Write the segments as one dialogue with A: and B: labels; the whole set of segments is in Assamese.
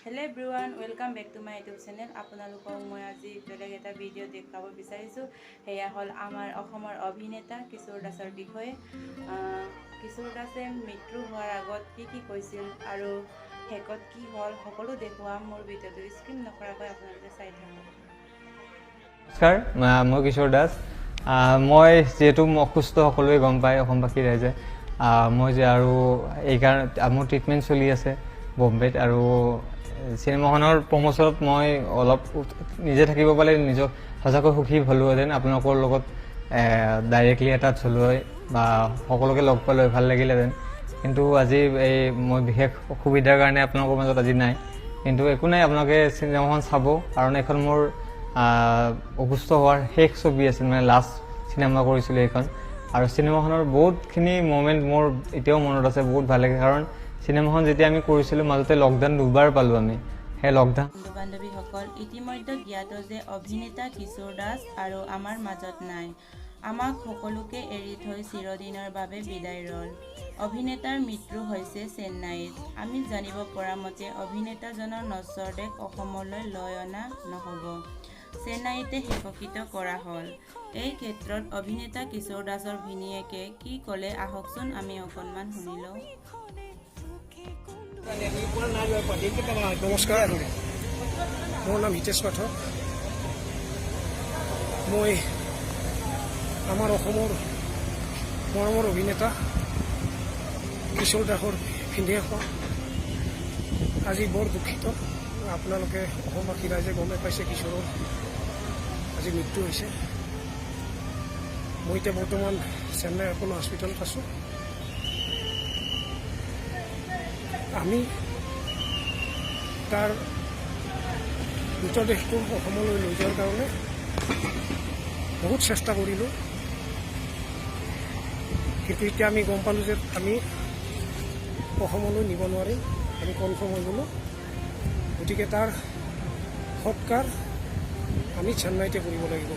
A: Hello everyone, welcome back to my YouTube channel. আপোনালোকক মই আজি বেলেগ এটা ভিডিও দেখাব বিচাৰিছো। হেয়া হল আমাৰ অসমৰ অভিনেতা কিশোৰ দাসৰ বিষয়ে। কিশোৰ দাসে মৃত্যু হোৱাৰ আগত কি কৈছিল আৰু হেকত কি হল সকলো দেখুৱাম। মোৰ ভিডিওটো স্ক্ৰীন নকৰাকৈ আপোনালোকে চাই থাকক।
B: নমস্কাৰ, মই কিশোৰ দাস। মই যেহেতু অসুস্থ সকলোৱে গম পায় অসমবাসী ৰাইজে। মই যে আৰু এইকাৰণে মোৰ ট্ৰিটমেণ্ট চলি আছে বম্বেত আৰু চিনেমাখনৰ প্ৰমোচনত মই অলপ নিজে থাকিব পালে নিজক সঁচাকৈ সুখী হ'লোহেঁতেন। আপোনালোকৰ লগত ডাইৰেক্টলি এটাচ হ'লো হয় বা সকলোকে লগ পালে ভাল লাগিলেহেঁতেন, কিন্তু আজি মই বিশেষ অসুবিধাৰ কাৰণে আপোনালোকৰ মাজত আজি নাই। কিন্তু একো নাই, আপোনালোকে চিনেমাখন চাব, কাৰণ এখন মোৰ অসুস্থ হোৱাৰ শেষ ছবি আছিল, মানে লাষ্ট চিনেমা কৰিছিলোঁ এইখন। আৰু চিনেমাখনৰ বহুতখিনি মমেণ্ট মোৰ এতিয়াও মনত আছে, বহুত ভাল লাগে। কাৰণ চিনেমাখন যেতিয়া আমি কৰিছিলোঁ মাজতে লকডাউন দুবাৰ পালোঁ আমি। সেই লকডাউন
A: বন্ধু বান্ধৱীসকল, ইতিমধ্যে জ্ঞাত যে অভিনেতা কিশোৰ দাস আৰু আমাৰ মাজত নাই। আমাক সকলোকে এৰি থৈ চিৰদিনৰ বাবে বিদায় ৰল। অভিনেতাৰ মৃত্যু হৈছে চেন্নাইত। আমি জানিব পৰা মতে অভিনেতাজনৰ নশ্বৰ দেহ অসমলৈ লৈ অনা নহ'ব, চেন্নাইতে শেষকৃত কৰা হ'ল। এই ক্ষেত্ৰত অভিনেতা কিশোৰ দাসৰ ভিনীয়েকে কি ক'লে আহকচোন আমি অকণমান শুনি লওঁ।
C: নমস্কাৰ, মোৰ নাম হিতেশ পাঠক। মই আমাৰ অসমৰ মৰমৰ অভিনেতা কিশোৰ দাসৰ ভিনীয়েক। আজি বৰ দুখিত। আপোনালোকে অসমবাসী ৰাইজে গমে পাইছে কিশোৰৰ আজি মৃত্যু হৈছে। মই এতিয়া বৰ্তমান চেন্নাই এপ'ল' হস্পিটেলত আছোঁ। আমি তাৰ মৃতদেহটো অসমলৈ লৈ যোৱাৰ কাৰণে বহুত চেষ্টা কৰিলোঁ, কিন্তু এতিয়া আমি গম পালোঁ যে আমি অসমলৈ নিব নোৱাৰিম। আমি কনফাৰ্ম হৈ গ'লোঁ। গতিকে তাৰ সৎকাৰ আমি চেন্নাইতে কৰিব লাগিব,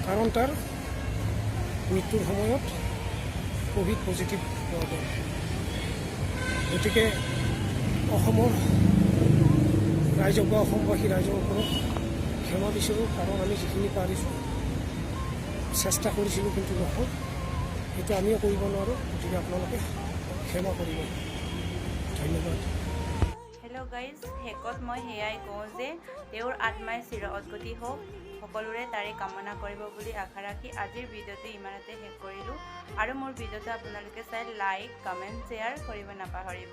C: কাৰণ তাৰ মৃত্যুৰ সময়ত ক'ভিড পজিটিভ পোৱা গ'ল। গতিকে অসমৰ ৰাইজক বা অসমবাসী ৰাইজৰ ওপৰত ক্ষমা বিচাৰোঁ, কাৰণ আমি যিখিনি পাৰিছোঁ চেষ্টা কৰিছিলোঁ, কিন্তু নহ'ল। সেইটো আমিও কৰিব নোৱাৰোঁ। গতিকে আপোনালোকে ক্ষমা কৰিব। ধন্যবাদ।
A: হেল্ল' গাইজ, শেষত মই সেয়াই কওঁ যে তেওঁৰ আত্মাই চিৰ অদ্গতি হওক, সকলোৰে তাৰে কামনা কৰিব বুলি আশা ৰাখি আজিৰ ভিডিঅ'টো ইমানতে শেষ কৰিলোঁ। আৰু মোৰ ভিডিঅ'টো আপোনালোকে চাই লাইক, কমেণ্ট, শ্বেয়াৰ কৰিব নাপাহৰিব।